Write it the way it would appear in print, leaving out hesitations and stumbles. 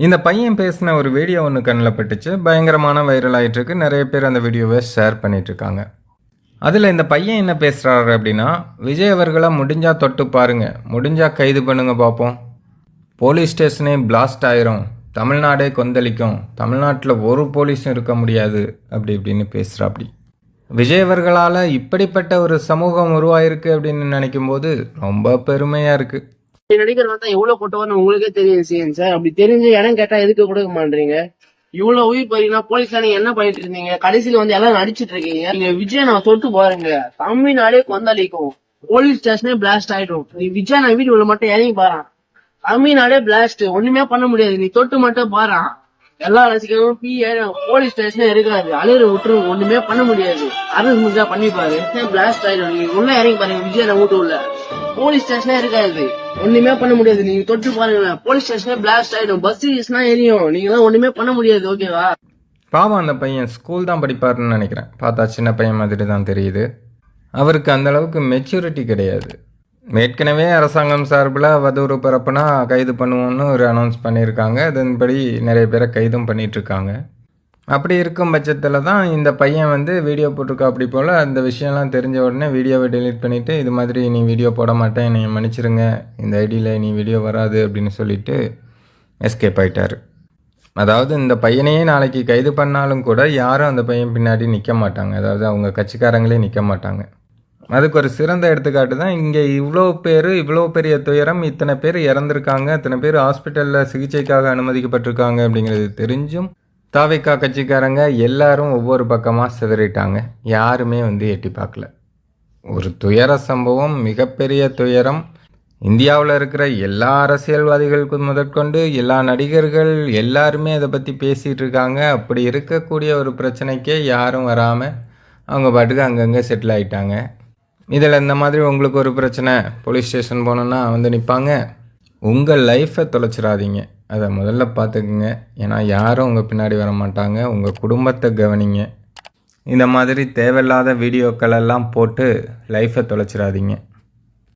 இந்த பையன் பேசின ஒரு வீடியோ ஒன்று கண்ணில் பட்டுச்சு. பயங்கரமான வைரல் ஆகிட்டுருக்கு. நிறைய பேர் அந்த வீடியோவை ஷேர் பண்ணிகிட்ருக்காங்க. அதில் இந்த பையன் என்ன பேசுகிறாரு அப்படின்னா, விஜய் அவர்களை முடிஞ்சால் தொட்டு பாருங்க, முடிஞ்சால் கைது பண்ணுங்க பார்ப்போம், போலீஸ் ஸ்டேஷனே பிளாஸ்ட் ஆயிரும், தமிழ்நாடே கொந்தளிக்கும், தமிழ்நாட்டில் ஒரு போலீஸும் இருக்க முடியாது அப்படி இப்படின்னு பேசுகிறாப்படி. விஜய் அவர்களால் இப்படிப்பட்ட ஒரு சமூகம் உருவாயிருக்கு அப்படின்னு நினைக்கும் போது ரொம்ப பெருமையாக இருக்குது. நடிகர் வந்து எவ்வளவு போட்டவர்னு உங்களுக்கே தெரியும் சிஎன் சார். அப்படி தெரிஞ்சு இடம் கேட்டா எதுக்கு கொடுக்க மாட்டீங்க? இவ்வளவு உயிர் போறீங்கன்னா போலீஸ்ல நீங்க என்ன பண்ணிட்டு இருந்தீங்க? கடைசியில வந்து எல்லாம் நடிச்சிட்டு இருக்கீங்க. நீங்க விஜய் நான் தொட்டு பாருங்க, தமிழ்நாடே கொந்தளிக்கும், போலீஸ் ஸ்டேஷனே பிளாஸ்ட் ஆயிடும். நீ விஜய் நான் வீட்டுக்குள்ள மட்டும் இறங்கி பாரு, தமிழ்நாடே பிளாஸ்ட், ஒண்ணுமே பண்ண முடியாது. நீ தொட்டு மட்டும் பாரு, எல்லா ரசிகர்களும் போலீஸ் ஸ்டேஷனே இருக்காது, அழுகிற விட்டுரு, ஒண்ணுமே பண்ண முடியாது. அரசு முடிஞ்சா பண்ணிப்பாரு, பிளாஸ்ட் ஆயிடும். நீங்க உள்ள இறங்கி பாருங்க, விஜய் நான் வீட்டு உள்ள போலீஸ் ஸ்டேஷனே இருக்காது, ஒண்ணுமே பண்ண முடியாது. நீங்க தொட்டு பாருங்க, போலீஸ் ஸ்டேஷனே பிளாஸ்ட் ஆயிடும், பஸ் எரியும், நீங்க எல்லாம் ஒண்ணுமே பண்ண முடியாது. ஓகேவா? பாவம், அந்த பையன் ஸ்கூல் தான் படிப்பாருன்னு நினைக்கிறேன். பார்த்தா சின்ன பையன் மாதிரி தான் தெரியுது. அவருக்கு அந்த அளவுக்கு மெச்சூரிட்டி கிடையாது. ஏற்கனவே அரசாங்கம் சார்பில் அவதூறு பரப்புனா கைது பண்ணுவோன்னு ஒரு அனௌன்ஸ் பண்ணியிருக்காங்க. அதன்படி நிறைய பேரை கைதும் பண்ணிகிட்ருக்காங்க. அப்படி இருக்கும் பட்சத்தில் தான் இந்த பையன் வந்து வீடியோ போட்டிருக்கா. அப்படி போல் அந்த விஷயம்லாம் தெரிஞ்ச உடனே வீடியோவை டெலீட் பண்ணிவிட்டு, இது மாதிரி நீ வீடியோ போட மாட்டேன், என்னை மன்னிச்சிருங்க, இந்த ஐடியில் நீ வீடியோ வராது அப்படின்னு சொல்லிட்டு எஸ்கேப் ஆகிட்டார். அதாவது இந்த பையனையே நாளைக்கு கைது பண்ணாலும் கூட யாரும் அந்த பையன் பின்னாடி நிற்க மாட்டாங்க. அதாவது அவங்க கட்சிக்காரங்களே நிற்க மாட்டாங்க. அதுக்கு ஒரு சிறந்த எடுத்துக்காட்டு தான் இங்கே இவ்வளோ பெரிய துயரம், இத்தனை பேர் இறந்துருக்காங்க, இத்தனை பேர் ஹாஸ்பிட்டலில் சிகிச்சைக்காக அனுமதிக்கப்பட்டிருக்காங்க அப்படிங்கிறது தெரிஞ்சும் தாவேகா கட்சிக்காரங்க எல்லாரும் ஒவ்வொரு பக்கமாக சிதறிட்டாங்க. யாருமே வந்து எட்டி பார்க்கல. ஒரு துயர சம்பவம், மிகப்பெரிய துயரம். இந்தியாவில் இருக்கிற எல்லா அரசியல்வாதிகளுக்கு முதற்கொண்டு எல்லா நடிகர்கள் எல்லாருமே அதை பற்றி பேசிகிட்டு இருக்காங்க. அப்படி இருக்கக்கூடிய ஒரு பிரச்சனைக்கே யாரும் வராமல் அவங்க பாட்டுக்கு அங்கங்கே செட்டில் ஆகிட்டாங்க. இதில் இந்த மாதிரி உங்களுக்கு ஒரு பிரச்சனை, போலீஸ் ஸ்டேஷன் போனோன்னா வந்து நிற்பாங்க. உங்கள் லைஃப்பை தொலைச்சிடாதீங்க, அதை முதல்ல பார்த்துக்குங்க. ஏன்னா யாரும் உங்கள் பின்னாடி வர மாட்டாங்க. உங்கள் குடும்பத்தை கவனிங்க. இந்த மாதிரி தேவையில்லாத வீடியோக்கள் எல்லாம் போட்டு லைஃப்பை தொலைச்சிடாதீங்க.